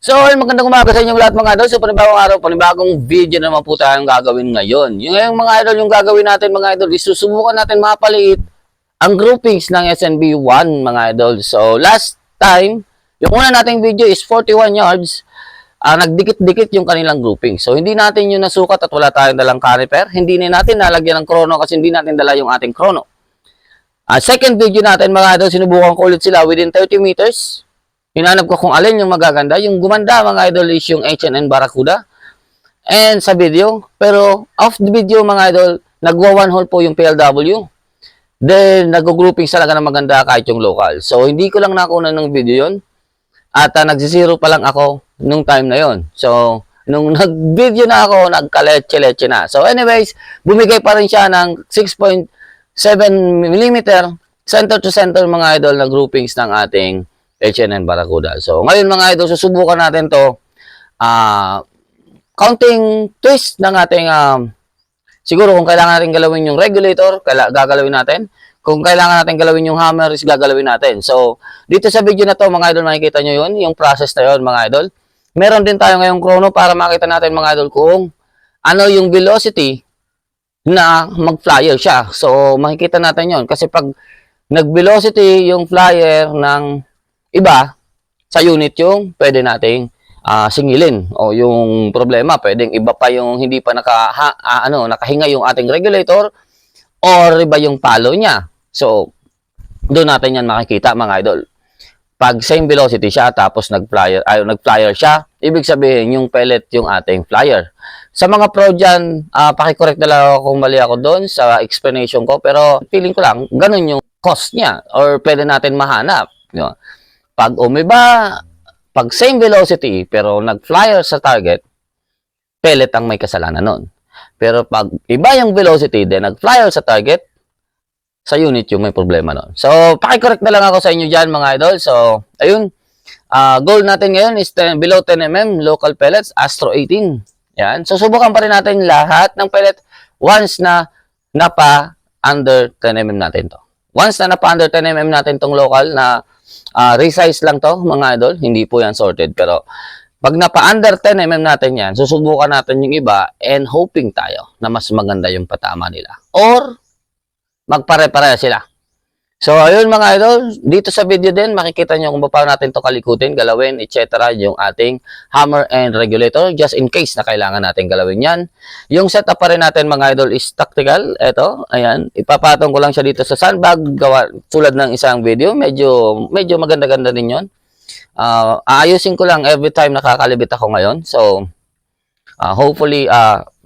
So, magandang umaga sa inyong lahat mga idol. So, panibagong araw, panibagong video na naman po tayong gagawin ngayon. Yung mga idol, yung gagawin natin mga idol, isusubukan natin mapaliit ang groupings ng SNB 1 mga idol. So, last time, yung una nating video is 41 yards. Nagdikit-dikit yung kanilang grouping. So, hindi natin yun nasukat at wala tayong dalang caliper. Hindi natin nalagyan ng chrono kasi hindi natin dala yung ating chrono. Second video natin mga idol, sinubukan ko ulit sila within 30 meters. Hinanap ko kung alin yung magaganda. Yung gumanda mga idol is yung H&N Barracuda. And sa video, pero off the video mga idol, nagwa one hole po yung PLW. Then nag-groupings talaga na maganda kahit yung local. So hindi ko lang nakunan ng video yon. At nagsisiro pa lang ako nung time na yon. So nung nag-video na ako, nagkaletse-letse na. So anyways, bumigay pa rin siya ng 6.7 mm center to center mga idol na groupings ng ating H&N Barracuda. So, ngayon mga idol, susubukan natin to counting twist ng ating siguro kung kailangan natin galawin yung regulator, gagalawin natin. Kung kailangan natin galawin yung hammer, is gagalawin natin. So, dito sa video na to mga idol, makikita nyo yun, yung process na yun mga idol. Meron din tayo ngayong chrono para makita natin mga idol kung ano yung velocity na mag-flyer siya. So, makikita natin yun. Kasi pag nag-velocity yung flyer ng iba, sa unit yung pwede nating singilin. O yung problema, pwedeng iba pa yung hindi pa nakahinga yung ating regulator or iba yung palo niya. So, doon natin yan makikita mga idol. Pag same velocity siya, tapos nag-flyer siya, ibig sabihin yung pellet yung ating flyer. Sa mga pro dyan, pakicorrect na lang ako kung mali ako doon sa explanation ko, pero feeling ko lang, ganun yung cost niya or pwede natin mahanap. You know? Pag pag same velocity pero nag-flyer sa target, pellet ang may kasalanan nun. Pero pag iba yung velocity then nag-flyer sa target, sa unit yung may problema nun. So, pakicorrect na lang ako sa inyo dyan mga idol. So, ayun. Goal natin ngayon is below 10 mm local pellets, Astro 18. Yan. So, subukan pa rin natin lahat ng pellet once na napa under 10 mm natin to. Once na napa under 10 mm natin tong local na resize lang to mga idol, hindi po yan sorted. Pero pag napa-under 10 mm natin yan, susubukan natin yung iba and hoping tayo na mas maganda yung patama nila. Or magpare-pareha sila. So ayun mga idol, dito sa video din makikita nyo kung paano natin to kalikutin, galawin, etc. yung ating hammer and regulator just in case na kailangan natin galawin yan. Yung setup pa rin natin mga idol is tactical. Ito, ayan, ipapatong ko lang siya dito sa sandbag, tulad ng isang video, medyo maganda-ganda din yun. Aayusin ko lang every time nakakalibit ako ngayon. So hopefully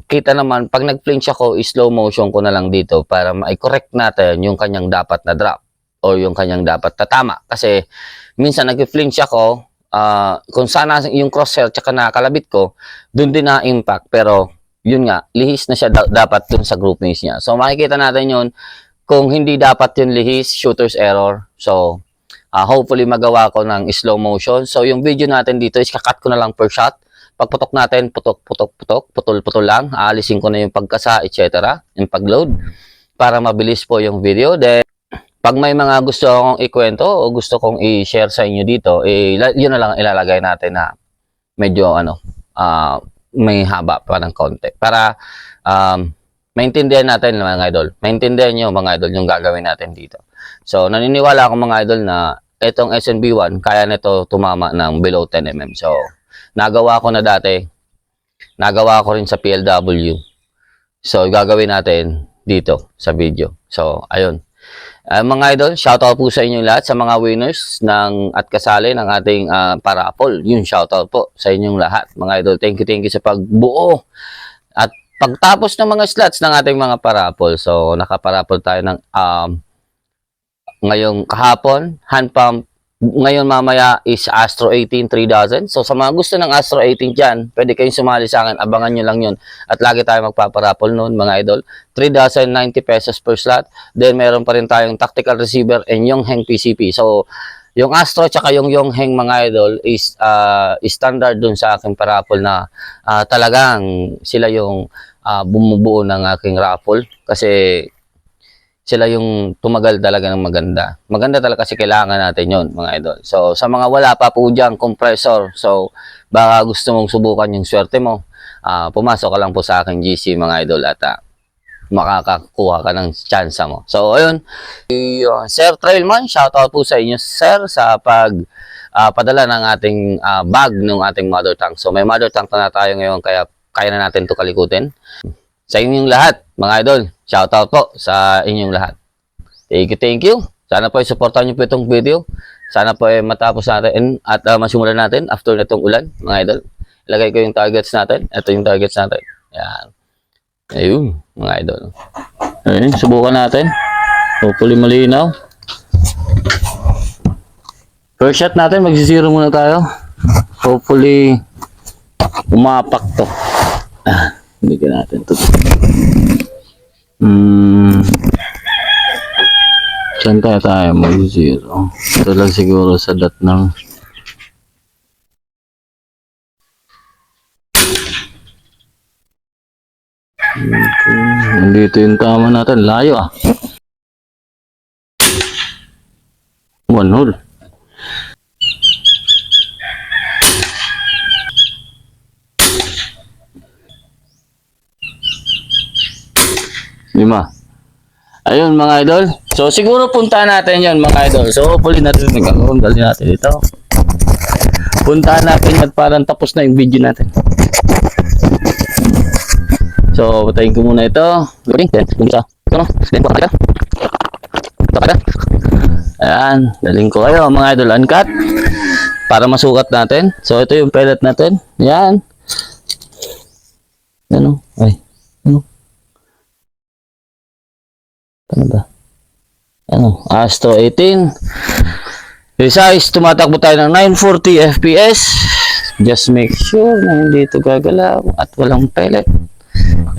kita naman pag nag-flinch ako, slow motion ko na lang dito para ma-correct natin yung kanyang dapat na drop o yung kanyang dapat tatama. Kasi minsan nag-flinch ako, kung sana yung crosshair tsaka nakakalabit ko, dun din na-impact. Pero yun nga, lihis na siya dapat dun sa groupings niya. So makikita natin yun, kung hindi dapat yun lihis, shooter's error. So hopefully magawa ko ng slow motion. So yung video natin dito is kakat ko na lang per shot. Pagputok natin, putok, putol lang. Aalisin ko na yung pagkasa, etc. Yung pagload para mabilis po yung video. Then, pag may mga gusto akong ikwento o gusto kong i-share sa inyo dito, yun na lang ilalagay natin na medyo may haba pa ng konti. Para maintindihan natin mga idol. Maintindihan nyo mga idol yung gagawin natin dito. So, naniniwala ako mga idol na itong SNB1, kaya nito tumama ng below 10 mm. So, nagawa ko na dati. Nagawa ko rin sa PLW. So, gagawin natin dito sa video. So, ayun. Mga idol, shoutout po sa inyo lahat sa mga winners at kasali ng ating parapol. Yun, shoutout po sa inyong lahat. Mga idol, thank you sa pagbuo. At pagtapos ng mga slots ng ating mga parapol, so, nakaparapol tayo ng ngayong kahapon, hand pump. Ngayon mamaya is Astro 18 3 dozen. So sa mga gusto ng Astro 18 dyan, pwede kayong sumali sa akin. Abangan nyo lang yun. At lagi tayo magpaparapol noon mga idol. 3 dozen, 90 pesos per slot. Then meron pa rin tayong tactical receiver and Yongheng PCP. So yung Astro tsaka yung Yongheng mga idol is standard dun sa aking parapol na talagang sila yung bumubuo ng aking raffle. Kasi sila yung tumagal talaga ng maganda. Maganda talaga kasi kailangan natin yon mga idol. So, sa mga wala pa po dyan, compressor. So, baka gusto mong subukan yung swerte mo, pumasok ka lang po sa aking GC mga idol at makakakuha ka ng chance mo. So, ayun. Sir Trailman, shoutout po sa inyo, sir, sa padala ng ating bag ng ating mother tank. So, may mother tank na tayo ngayon, kaya kaya na natin ito kalikutin. Sa inyong lahat, mga idol, shoutout po sa inyong lahat. Thank you. Sana po i-supportan nyo po itong video. Sana po matapos natin at masimulan natin after na itong ulan, mga idol. Ilagay ko yung targets natin. Ito yung targets natin. Yan. Ayun, mga idol. Ayun, subukan natin. Hopefully malinaw. First shot natin, mag-zero muna tayo. Hopefully umapak to. Bigyan natin ito. Saan tayo mag-zero? Ito lang siguro sa dot ng nandito yung tama natin. Layo One hole. Lima. Ayun mga idol. So siguro puntahan natin yon mga idol. So hopefully natin nagkakaroon. Dali natin ito. Puntahan natin at parang tapos na yung video natin. So patayin ko muna ito. Loading. Then kumisa. Ito no. Then pa kayo. Ito kayo. Ayan. Daling ko kayo mga idol. Uncut. Para masukat natin. So ito yung pellet natin. Yan. Ano? Ay. Ano? Ano ba? Ano? Astro 18. Resize, tumatakbo tayo ng 940 FPS. Just make sure na hindi ito gagalaw at walang pellet.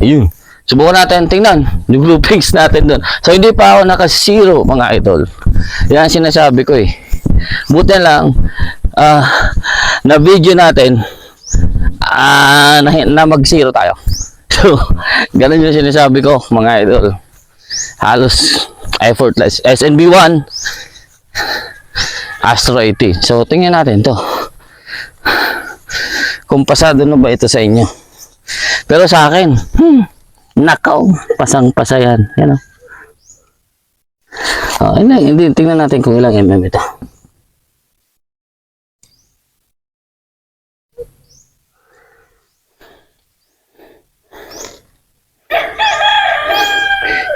Ayun. Subukan natin tingnan yung groupings natin doon. So hindi pa ako naka-zero mga idol. Yan sinasabi ko eh. Buti lang na video natin na mag-zero tayo. So ganun yung sinasabi ko mga idol. Halos effortless. SNB1 Astro 80. So tingnan natin to kung pasado na ba ito sa inyo. Pero sa akin nakaw, pasang-pasa yan. Yan hindi, tingnan natin kung ilang mm ito.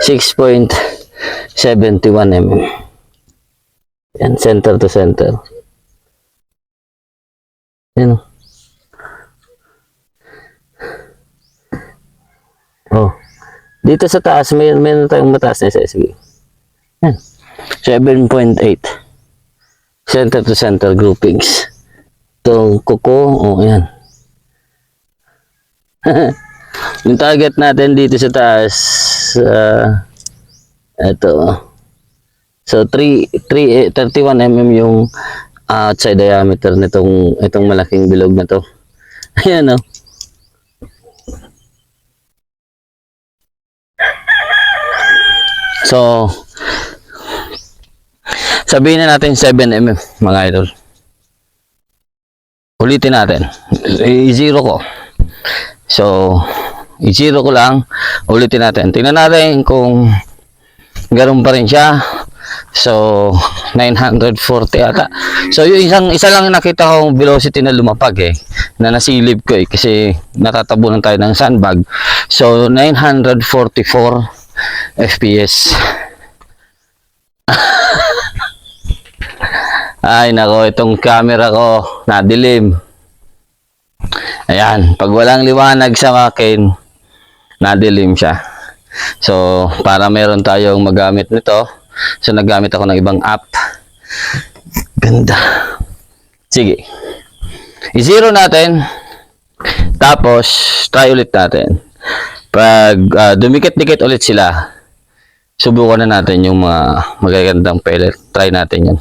.71 mm. Yan, center to center. Yan. Oh. Dito sa taas, meron tayong mataas na SSB. Yan. 7.8. Center to center groupings. Itong kuko, yan. Yung target natin dito sa taas, ito. So 31 mm yung outside diameter itong malaking bilog na to. Ayan So sabihin na natin 7 mm mga idol. Ulitin natin. I-zero ko. So i-zero ko lang. Ulitin natin. Tingnan natin kung ganoon pa rin siya. So 940 ata. So yung isa lang nakita kong velocity na lumapag na nasilip ko kasi natatabunan tayo ng sandbag. So 944 FPS. Ay nako, itong camera ko nadilim. Ayan, pag walang liwanag sa akin, nadilim siya. So para meron tayong magamit nito, so naggamit ako ng ibang app. Ganda. Sige. I-zero natin. Tapos try ulit natin. Pag dumikit-dikit ulit sila, subukan na natin yung mga magagandang pellet. Try natin yan.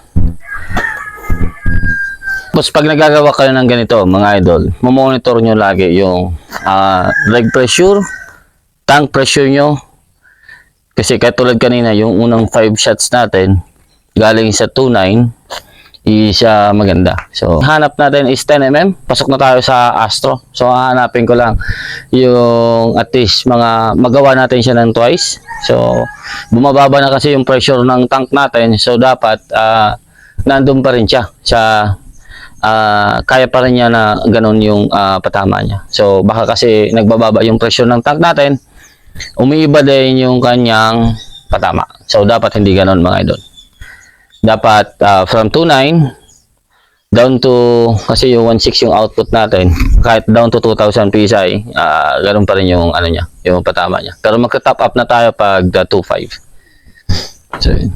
Tapos pag nagagawa kayo ng ganito mga idol, mamonitor nyo lagi yung leg pressure, tank pressure nyo, Kasi katulad kanina, yung unang 5 shots natin, galing sa 2.9, is maganda. So, hanap natin is 10mm. Pasok na tayo sa Astro. So, hahanapin ko lang yung at least mga magawa natin siya ng twice. So, bumababa na kasi yung pressure ng tank natin. So, dapat nandun pa rin siya sa kaya pa rin niya na ganun yung patama niya. So, baka kasi nagbababa yung pressure ng tank natin, umiiba din yung kanyang patama. So, dapat hindi ganun mga idol. Dapat from 2.9 down to, kasi yung 1.6 yung output natin, kahit down to 2,000 PSI, ganun pa rin yung ano niya, yung patama niya. Pero magka-top up na tayo pag 2.5. So, yun.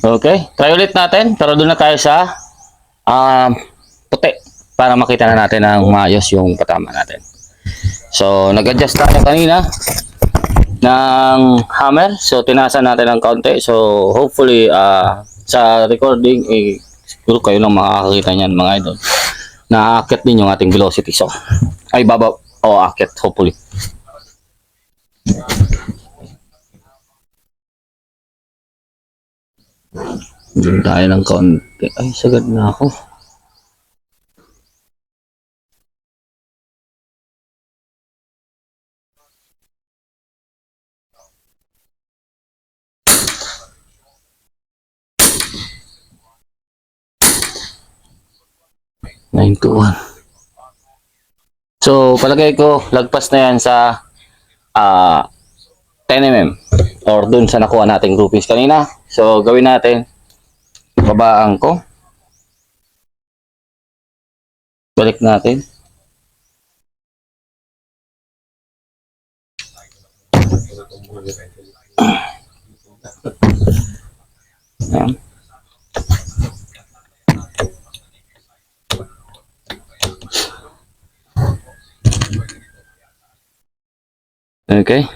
Okay, try ulit natin, pero doon na tayo sa puti para makita na natin ang maayos yung patama natin. So, nag-adjust tayo kanina ng hammer. So, tinasan natin ng kaunti. So, hopefully, sa recording, siguro kayo lang makakakita niyan mga idol. Naaakit din yung ating velocity. So, ay baba, akit, hopefully. Doon tayo ng kaunti. Ay, sagad na ako. So, palagay ko, lagpas na yan sa 10mm or dun sa nakuha nating groupings kanina. So, gawin natin, babaan ko. Balik natin. Ayan. Okay.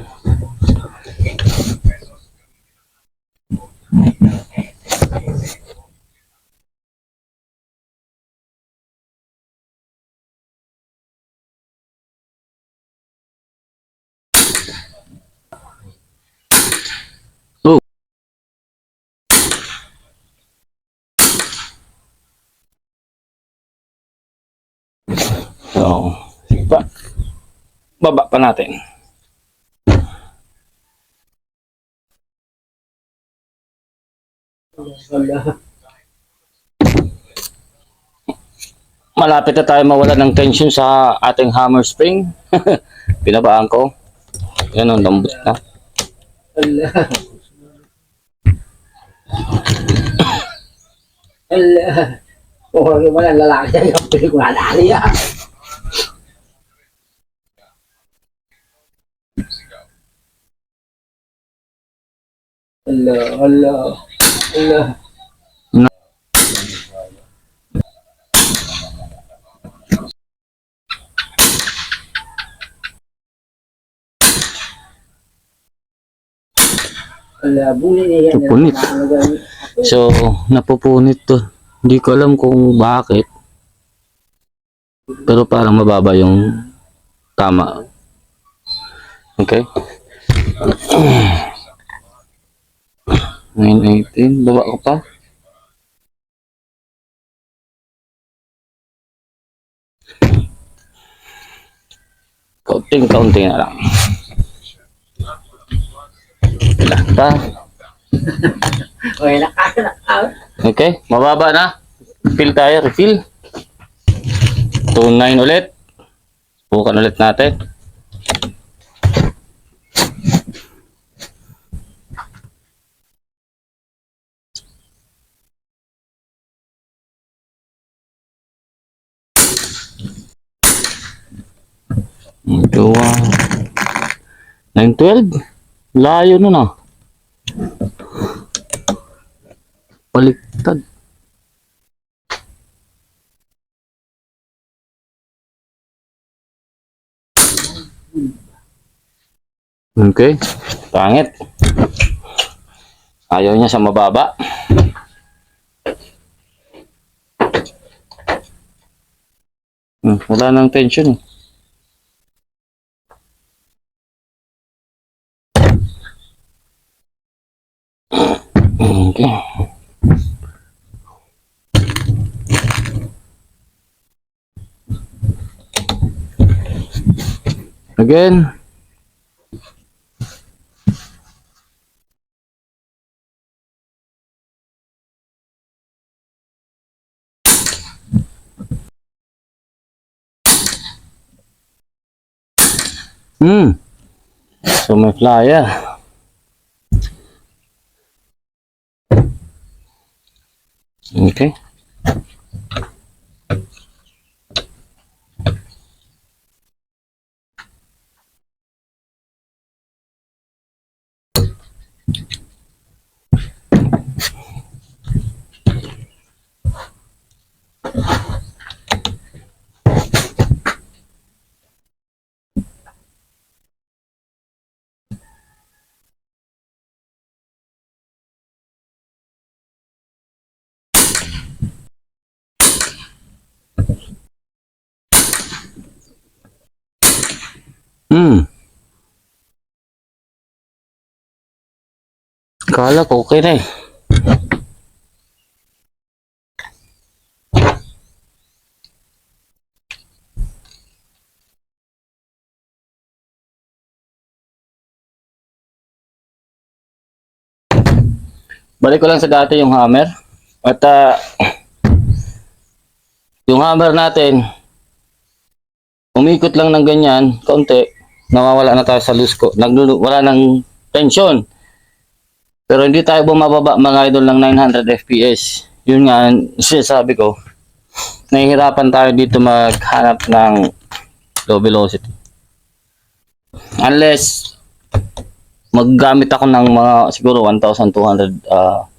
Oh. So, baba pa natin. Malapit na tayo mawala ng tension sa ating hammer spring. Pinabaan ko. Yan ang lambot na. Oh, wala lalaki yung pelikula niya. Allah. Napupunit. So, napupunit to. Hindi ko alam kung bakit. Pero parang mababa yung tama. Okay. 918. Baba ko pa. Kaunting na lang. Wala pa. Okay, mababa na. Refill tayo, refill. 2.9 ulit. Bukan ulit natin. Gawa. 912. Layo na na. Baliktad. Okay. Pangit. Ayaw niya sa mababa. Wala nang tension eh. Okay. Again. So may flyer. Okay. Kala ko okay na eh. Balik ko lang sa dati yung hammer. At yung hammer natin, umikot lang ng ganyan, kaunti, nawawala na tayo sa loose ko. Wala ng tension. Pero hindi tayo bumababa mga idol ng 900 FPS. Yun nga, sinasabi ko, nahihirapan tayo dito maghanap ng low velocity. Unless maggamit ako ng mga siguro 1,200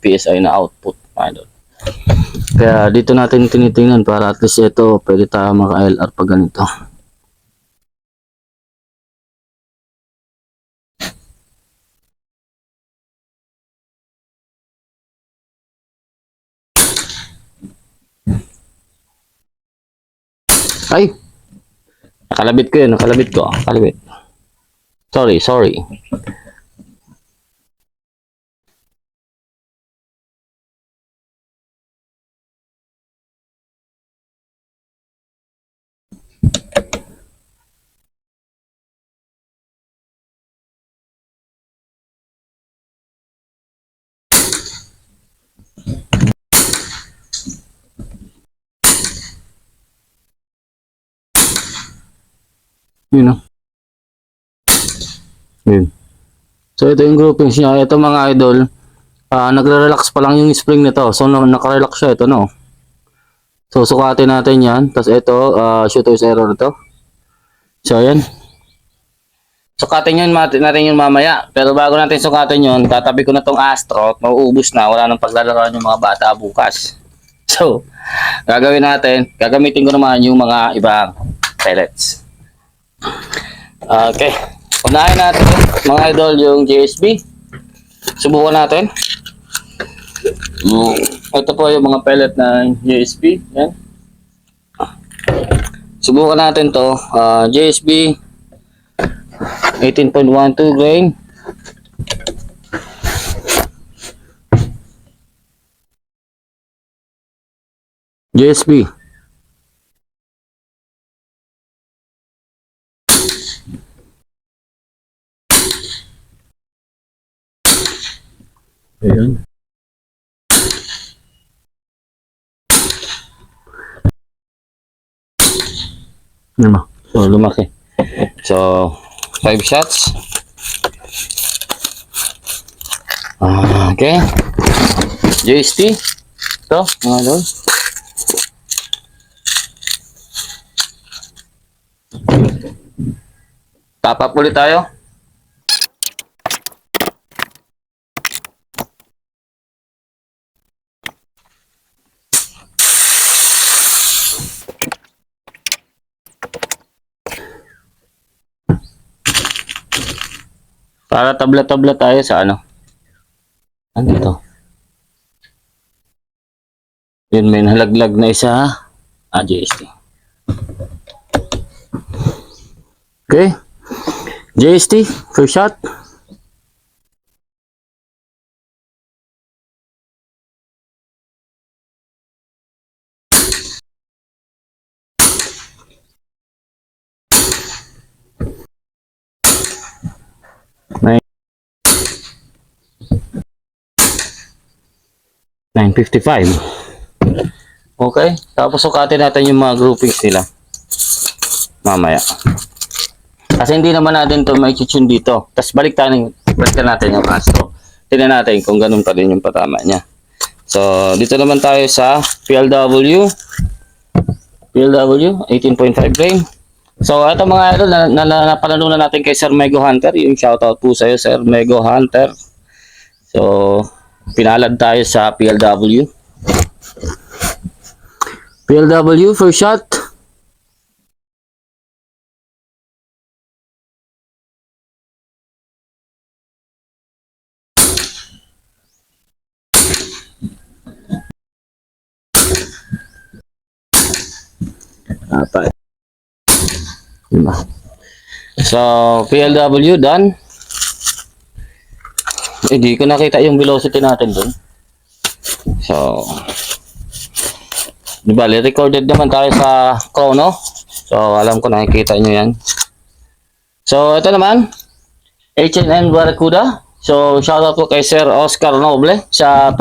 PSI na output, idol. Kaya dito natin tinitingnan para at least ito pwede tayo maka-LR pag ganito. Ay! Nakalabit ko yun, nakalabit ko. Nakalabit. Sorry. Yun o. Yun. So ito yung groupings niya. Ito mga idol, nagre-relax pa lang yung spring nito. So naka-relax siya ito, no. So sukatin natin 'yan. Tapos ito, shooter's error ito. So ayan. Sukatin natin yun mamaya. Pero bago natin sukatin yun, tatabi ko na tong Astro. Mauubos na. Wala nang paglalaroan yung mga bata bukas. So, gagamitin ko naman yung mga ibang pellets. Okay. Unahin natin mga idol yung JSB. Subukan natin. Ito po yung mga pellet ng JSB. Yan. Subukan natin to. JSB 18.12 grain. JSB. Ayan. So, lumaki. So, 5 shots. Okay. JST. Ito, mga idol. Top up ulit tayo. Para tabla-tabla tayo sa ano. Ano ito? Yun, may nalaglag na isa. JST. Okay. JST, first shot. Nine- 955. Okay. Tapos sukatin natin yung mga groupings nila. Mamaya. Kasi hindi naman natin to may tune dito. Tapos balikan natin yung Astro. Tingnan natin kung ganun pa rin yung patama niya. So, dito naman tayo sa PLW. PLW, 18.5 grain. So, ito mga idol, napanalunan natin kay Sir Mego Hunter. Yung shoutout po sa'yo, Sir Mego Hunter. So, pinalad tayo sa PLW. PLW, first shot. Apat. Lima. So, PLW done. Hindi ko nakita yung velocity natin dun. So, di ba, recorded naman tayo sa chrono. So, alam ko nakikita nyo yan. So, ito naman, H&N Barracuda. So, shoutout po kay Sir Oscar Noble sa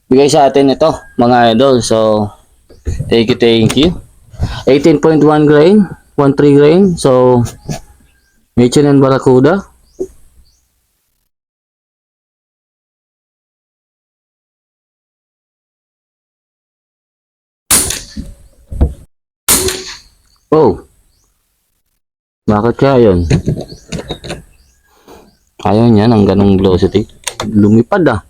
bigay sa atin ito, mga idol. So, thank you. 18.1 grain, 13 grain. So, H&N Barracuda. Oh. Bakit kaya yun? Ayaw niya ng ganong velocity. Lumipad ah.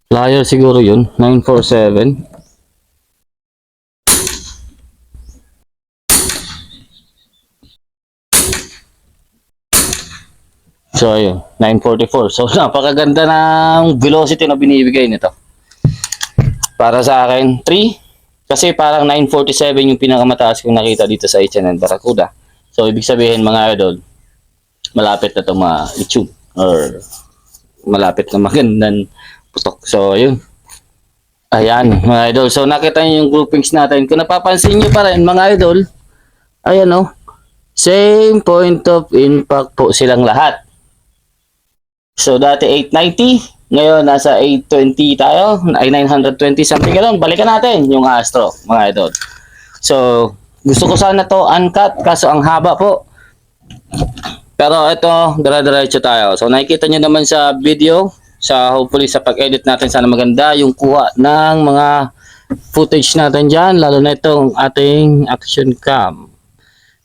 Flyer siguro yun. 947. So ayun, 944. So napakaganda ng velocity na binibigay nito. Para sa akin, 3. Kasi parang 947 yung pinakamataas kong nakita dito sa H&N Barracuda. So ibig sabihin mga idol, malapit na ito ma-tune or malapit na magandang putok. So ayun. Ayan mga idol. So nakita niyo yung groupings natin. Kung napapansin niyo pa rin mga idol, ayan oh, same point of impact po silang lahat. So dati 890, ngayon nasa 820 tayo, ay 920 something ganun. Balikan natin yung Astro, mga idol. So gusto ko sana to uncut kaso ang haba po. Pero ito, dire-diretso tayo. So nakikita nyo naman sa video, hopefully sa pag-edit natin sana maganda yung kuha ng mga footage natin dyan, lalo na itong ating action cam.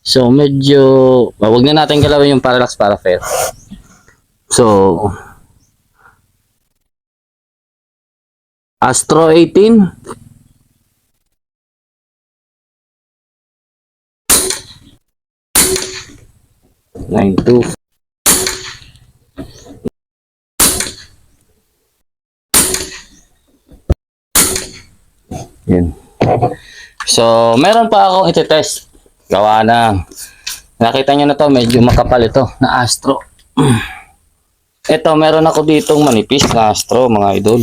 So medyo, wag na natin galawin yung parallax para fair. So, Astro 18. Nine two. Yan. So, meron pa akong iti-test. Gawa na. Nakita nyo na to, medyo makapal ito na Astro. Ito, meron ako ditong manipis na Astro, mga idol.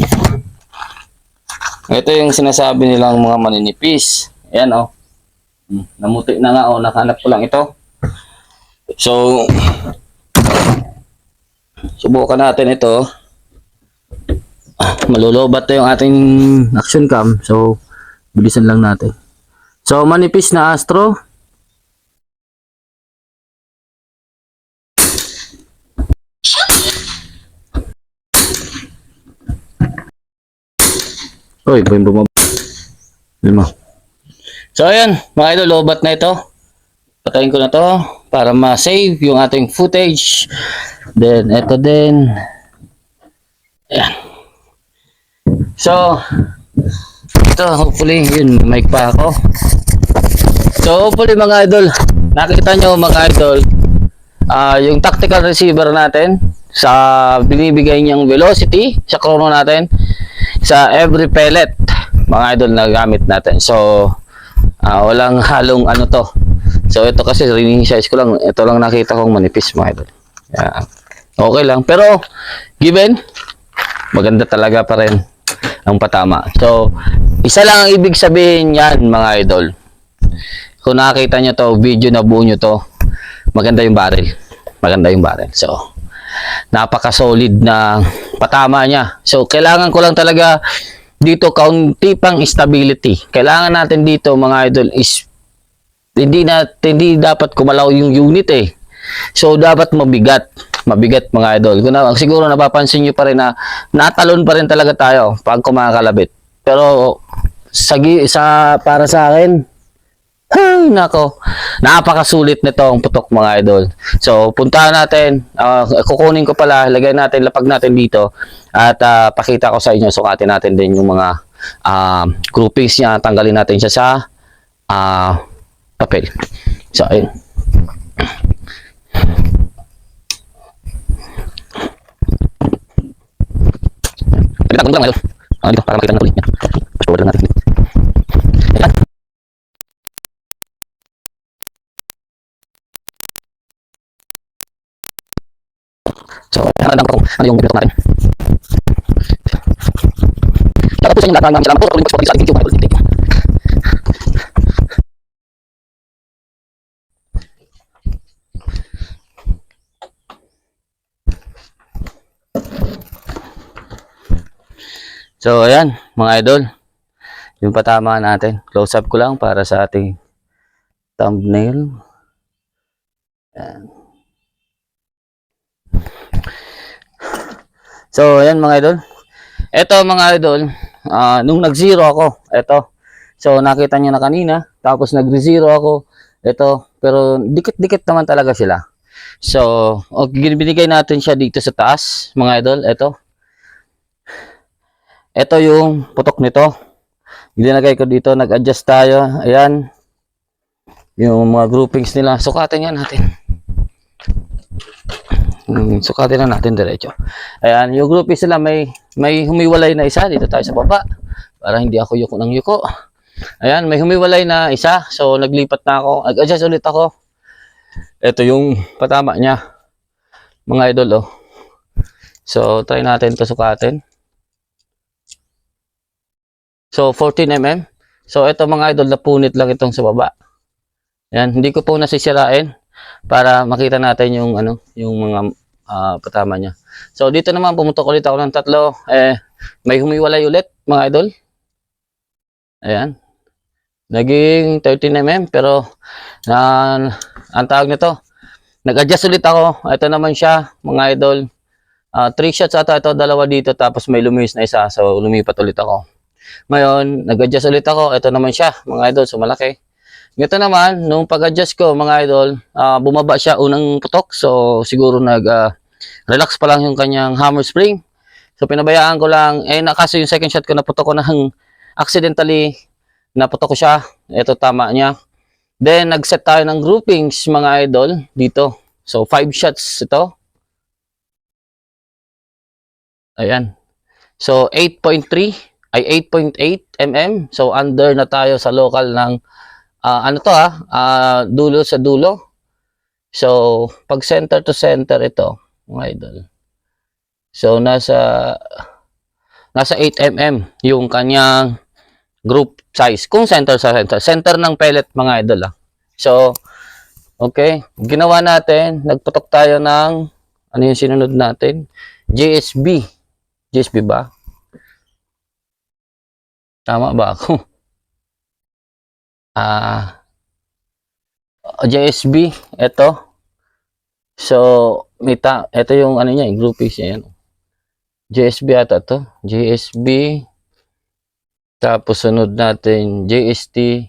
Ito yung sinasabi nilang mga maninipis. Ayan, oh. Namuti na nga, oh. Nakahanap ko lang ito. So, subukan natin ito. Malulobat na yung ating action cam. So, bilisan lang natin. So, manipis na Astro. Uy, bumaba. 5. So, ayan. Mga idol, lobat na ito. Patayin ko na to para ma-save yung ating footage. Then, ito din. Ayan. So, ito, hopefully, yun, mic pa ako. So, hopefully, mga idol, nakita nyo, mga idol, yung tactical receiver natin. sa binibigay niyang velocity sa chrono natin sa every pellet, mga idol, na gamit natin. So walang halong ano to. So ito kasi size ko lang, ito lang nakita kong manipis, mga idol. Yan. Okay lang, pero given maganda talaga pa rin ang patama. So isa lang ang ibig sabihin yan, mga idol. Kung nakita nyo to, video na buo nyo to, maganda yung barrel. Maganda yung barrel. So, napaka-solid na patama niya. So, kailangan ko lang talaga dito kaunti pang stability. Kailangan natin dito, mga idol, is hindi dapat kumalaw yung unit eh. So, dapat mabigat. Mabigat, mga idol. Siguro napapansin nyo pa rin na natalon pa rin talaga tayo pag kumakalabit. Pero, para sa akin, ay, nako. Napakasulit nito ang putok, mga idol. So, puntahan natin. Kukunin ko pala, lagay natin, lapag natin dito. At pakita ko sa inyo, sukatin natin din yung mga groupings niya. Tanggalin natin siya sa papel. So, ayun. Pagkita ko lang, idol. Dito, para makita natin ulit niya. Forward natin. Ayan. So, hanadan ko ano yung bibito natin. Tapos sa inyo lahat ng salamat po sa pag-sponsor sa ating video. So, ayan, mga idol. Yung patama natin. Close up ko lang para sa ating thumbnail. Ayan. So, ayan, mga idol. Ito, mga idol, nung nag-zero ako, ito. So, nakita nyo na kanina. Tapos, nag-zero ako. Ito. Pero, dikit-dikit naman talaga sila. So, binigay natin siya dito sa taas, mga idol. Ito. Ito yung putok nito. Ginagay ko dito. Nag-adjust tayo. Ayan. Yung mga groupings nila. Sukatin yan natin. Sukatin na natin diretso. Ayan, yung groupings nila may humiwalay na isa. Dito tayo sa baba. Para hindi ako yuko ng yuko. Ayan, may humiwalay na isa. So, naglipat na ako. Nag-adjust ulit ako. Ito yung patama niya. Mga idol, oh. So, try natin ito sukatin. So, 14 mm. So, ito, mga idol, napunit lang itong sa baba. Ayan, hindi ko po nasisirain para makita natin yung yung mga patama niya. So, dito naman pumutok ulit ako ng tatlo. May humiwalay ulit, mga idol. Ayan. Naging 13 mm, pero ang tawag nito, nag-adjust ulit ako. Ito naman siya, mga idol. 3 shots ata ito, dalawa dito, tapos may lumis na isa. So, lumipat ulit ako. Ngayon, nag-adjust ulit ako. Ito naman siya, mga idol. So, malaki. Ito naman, nung pag-adjust ko, mga idol, bumaba siya unang putok. So, siguro relax pa lang yung kanyang hammer spring. So, pinabayaan ko lang. Kaso yung second shot ko, naputok ko accidentally, naputok ko siya. Ito, tama niya. Then, nag-set tayo ng groupings, mga idol, dito. So, 5 shots ito. Ayan. So, 8.3 ay 8.8 mm. So, under na tayo sa local ng dulo sa dulo. So, pag center to center ito, mga idol. So, nasa 8 mm yung kanyang group size. Kung center sa center. Center ng pellet, mga idol. So, okay. Ginawa natin, nagputok tayo ng, ano yung sinunod natin? JSB. JSB ba? Tama ba ako? JSB, ito. So, ito yung ano niya, groupings niya yan. JSB ata to. JSB. Tapos sunod natin JST.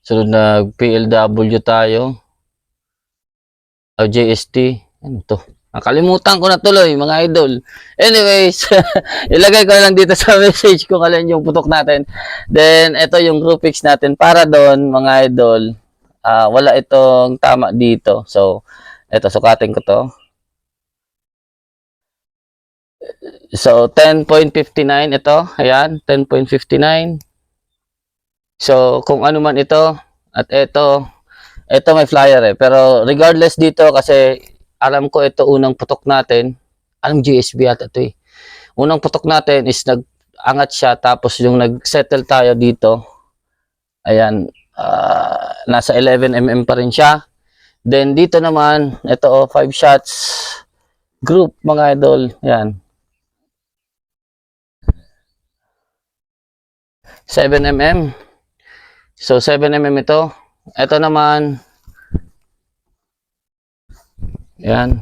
Sunod na PLW tayo. JST. Ano to? Nakalimutan ko na tuloy, mga idol. Anyways, ilagay ko lang dito sa message kung alin yung putok natin. Then, ito yung groupings natin. Para doon, mga idol, wala itong tama dito. So, ito, sukatin ko to. So, 10.59 ito. Ayan, 10.59. So, kung ano man ito, at ito may flyer eh. Pero regardless dito, kasi alam ko ito unang putok natin. Anong GSB at ito eh. Unang putok natin is nag-angat siya, tapos yung nag-settle tayo dito. Ayan, nasa 11 mm pa rin siya. Then dito naman, ito 5 shots group mga idol. Ayan. 7 mm. So 7 mm ito. Ito naman, ayan.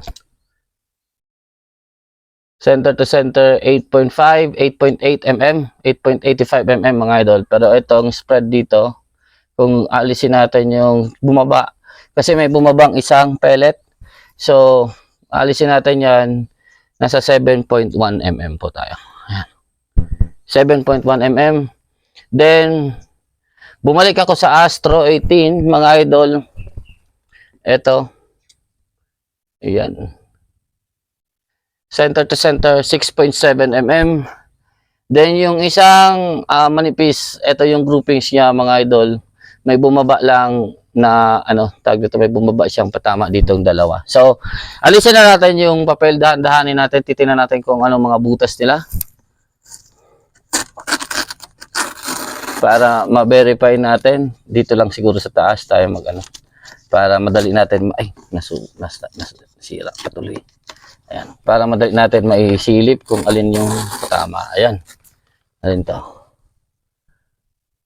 Center to center 8.5, 8.8 mm, 8.85 mm mga idol. Pero itong spread dito, kung alisin natin yung bumaba, kasi may bumabang isang pellet. So alisin natin yan, nasa 7.1 mm po tayo. Ayan. 7.1 mm. Then bumalik ako sa Astro 18 mga idol. Ito. Ayan. Center to center 6.7 mm. Then yung isang manipis, ito yung groupings niya mga idol. May bumaba lang na tag dito, may bumaba siyang patama ditong dalawa. So, alisin na natin yung papel, dahan-dahanin natin, titingnan natin kung anong mga butas nila. Para ma-verify natin, dito lang siguro sa taas tayo para madali natin, nasira patuloy. Ayan, para madali natin maisilip kung alin yung tama. Ayan. Alin to?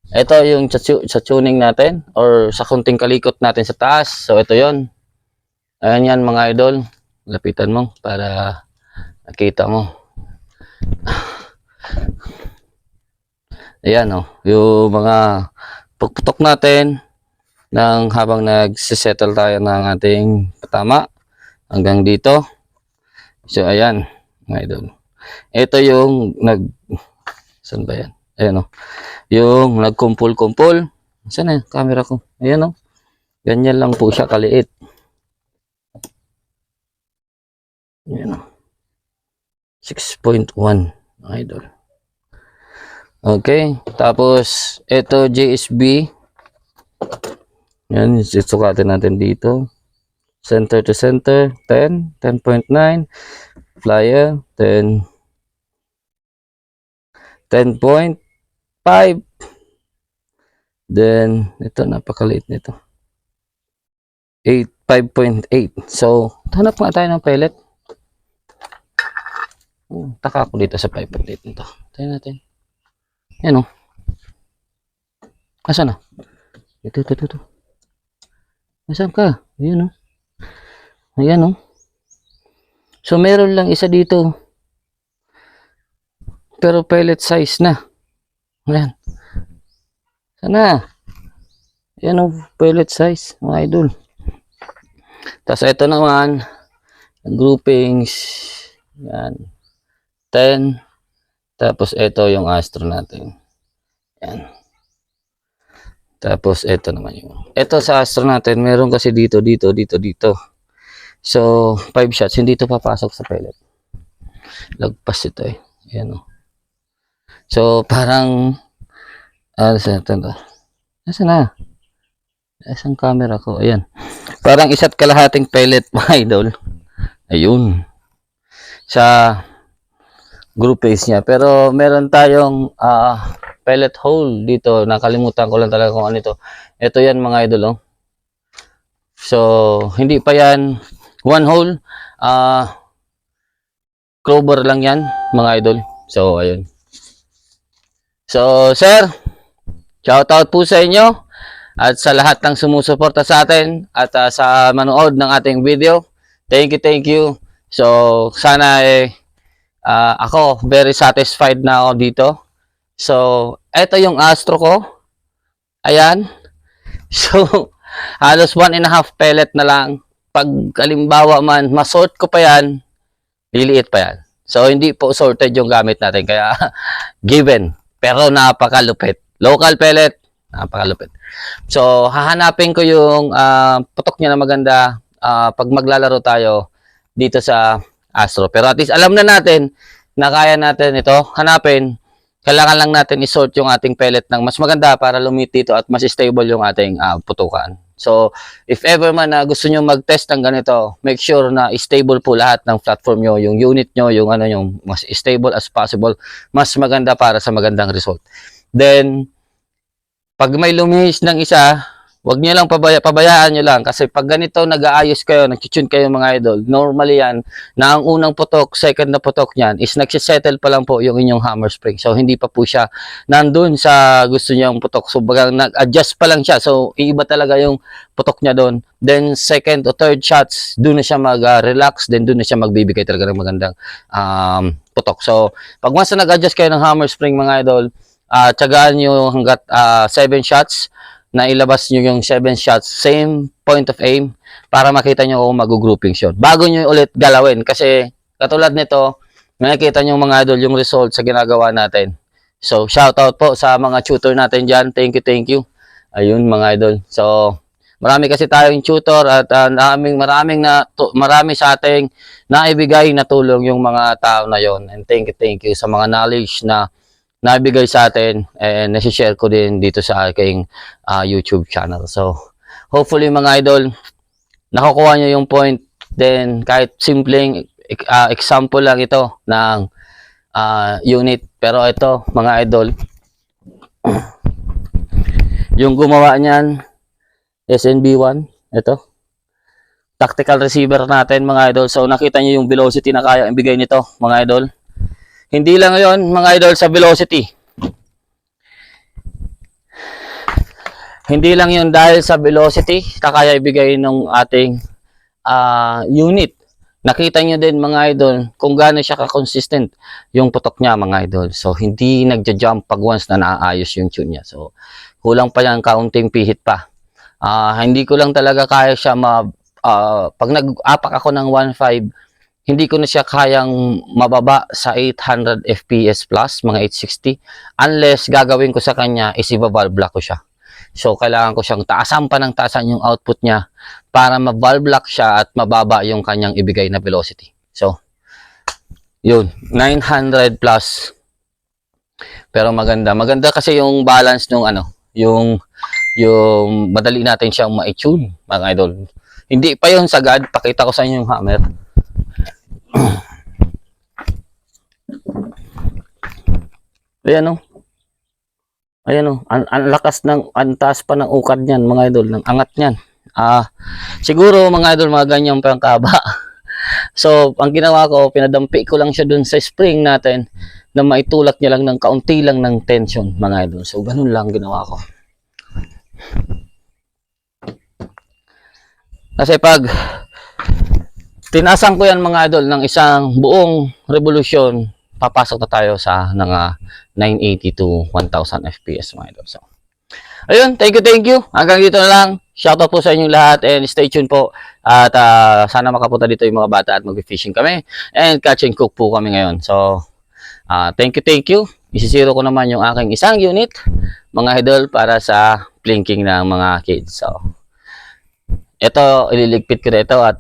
Ito yung sa tuning natin or sa kunting kalikot natin sa taas. So ito 'yon. Ayan yan mga idol. Lapitan mo para nakita mo. Ayan yung mga pagputok natin habang nagsisettle tayo ng ating patama hanggang dito. So, ayan, mga idol. Ito yung saan ba yan? Ayan yung nagkumpul-kumpul. Saan na yung camera ko? Ayan ganyan lang po siya kaliit. Ayan 6.1, mga idol. Okay, tapos ito JSB. Yan, susukatin natin dito. Center to center 10, 10.9, flyer 10, 10.5. Then ito napakaliit nito. 5.8. So, hanap nga tayo ng pellet. Taka ako dito sa 5.8 nito. Tayo natin. Yan Asan na? Ito. Asan ka? Ayan Ayan So, meron lang isa dito. Pero pellet size na. Ayan. Sana. Ayan pellet size, mga idol. Tapos ito naman, groupings. Ayan. 10. Tapos ito yung Astro natin. Ayan. Tapos ito naman ito sa Astro natin, meron kasi dito. So, 5 shots, hindi ito papasok sa pellet. Lagpas ito Ayan So, parang saan ito? Nasaan na? Nasaan camera ko? Ayan. Parang isa't kalahating pellet, mga idol. Ayun. Sa groupings niya. Pero meron tayong pellet hole dito. Nakalimutan ko lang talaga kung ano ito. Ito yan mga idol. So, hindi pa yan one hole. Clover lang yan mga idol. So, ayun. So, sir, shout out po sa inyo at sa lahat ng sumusuporta sa atin at sa manood ng ating video. Thank you. So, sana ako very satisfied na ako dito. So, ito yung Astro ko. Ayan. So, halos 1.5 pellet na lang. Pag kalimbawa man, masort ko pa yan, liliit pa yan. So, hindi po sorted yung gamit natin. Kaya, given. Pero napakalupit. Local pellet, napakalupit. So, hahanapin ko yung putok niya na maganda pag maglalaro tayo dito sa Astro. Pero at least alam na natin na kaya natin ito hanapin, kailangan lang natin isort yung ating pellet ng mas maganda para lumit dito at mas stable yung ating putukan. So, if ever man na gusto nyo mag-test ng ganito, make sure na stable po lahat ng platform nyo, yung unit nyo, yung yung mas stable as possible, mas maganda para sa magandang result. Then, pag may lumihis ng isa, wag niyo lang pabayaan niyo lang kasi pag ganito nag-aayos kayo, nag-tune kayo mga idol, normally yan na ang unang putok, second na putok niyan is nagsisettle pa lang po yung inyong hammer spring. So hindi pa po siya nandun sa gusto niyang putok. So bagang nag-adjust pa lang siya. So iiba talaga yung putok niya doon. Then second o third shots, doon na siya mag-relax, then doon na siya magbibigay talaga ng magandang putok. So pag once na nag-adjust kayo ng hammer spring mga idol, tiyagaan nyo hanggat 7 shots na ilabas nyo yung 7 shots, same point of aim, para makita nyo kung mag-groupings yun. Bago nyo ulit galawin, kasi katulad nito, makikita nyo mga idol yung result sa ginagawa natin. So, shoutout po sa mga tutor natin dyan. Thank you. Ayun mga idol. So, marami kasi tayong tutor at marami sa ating naibigay na tulong yung mga tao na yon. And thank you sa mga knowledge na nabigay sa atin and nasi-share ko din dito sa aking YouTube channel. So, hopefully mga idol, nakukuha nyo yung point. Then, kahit simpleng example lang ito ng unit. Pero ito, mga idol, yung gumawa niyan, SNB1, ito, tactical receiver natin mga idol. So, nakita nyo yung velocity na kaya ibigay nito mga idol. Hindi lang yon mga idol sa velocity. Hindi lang yon dahil sa velocity na kaya ibigay ng ating unit. Nakita nyo din mga idol kung gaano siya ka-consistent yung putok niya mga idol. So hindi nagja-jump pag once na naayos yung tune niya. So kulang pa yan, kaunting pihit pa. Hindi ko lang talaga kaya siya pag nag-apak ako ng 1.5, hindi ko na siya kayang mababa sa 800 FPS plus, mga 860, unless gagawin ko sa kanya is i-valve lock ko siya. So, kailangan ko siyang taasan pa ng taasan yung output niya para ma-valve lock siya at mababa yung kanyang ibigay na velocity. So, yun, 900 plus. Pero maganda. Maganda kasi yung balance nung yung madali natin siyang ma-tune, mga idol. Hindi pa yun sagad, pakita ko sa inyo yung hammer. Ayan o. Ang lakas ang taas pa ng ukad niyan mga idol, ng angat niyan. Siguro mga idol, mga ganyan pa ang kaba. So, ang ginawa ko, pinadampi ko lang siya dun sa spring natin na maitulak niya lang ng kaunti lang ng tension mga idol. So, ganun lang ginawa ko. Kasi pag tinasan ko yan mga idol ng isang buong revolusyon, papasok na tayo sa 980 to 1000 FPS mga idol. So, ayun, thank you. Hanggang dito na lang. Shoutout po sa inyong lahat and stay tuned po. At sana makapunta dito yung mga bata at mag-fishing kami. And catch and cook po kami ngayon. So, thank you. Isisiro ko naman yung aking isang unit, mga idol, para sa plinking ng mga kids. So, ito, ililigpit ko dito at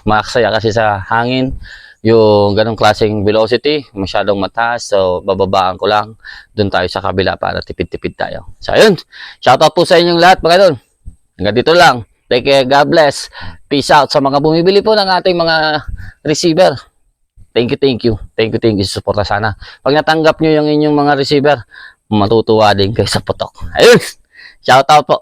maksaya kasi sa hangin yung ganong klaseng velocity, masyadong mataas. So, bababaan ko lang. Doon tayo sa kabila para tipid-tipid tayo. So, ayun. Shoutout po sa inyong lahat, mga idol. Hanggang dito lang. Take care. God bless. Peace out sa mga bumibili po ng ating mga receiver. Thank you. Suporta sana. Pag natanggap nyo yung inyong mga receiver, matutuwa din kayo sa putok. Ayun. Shoutout po.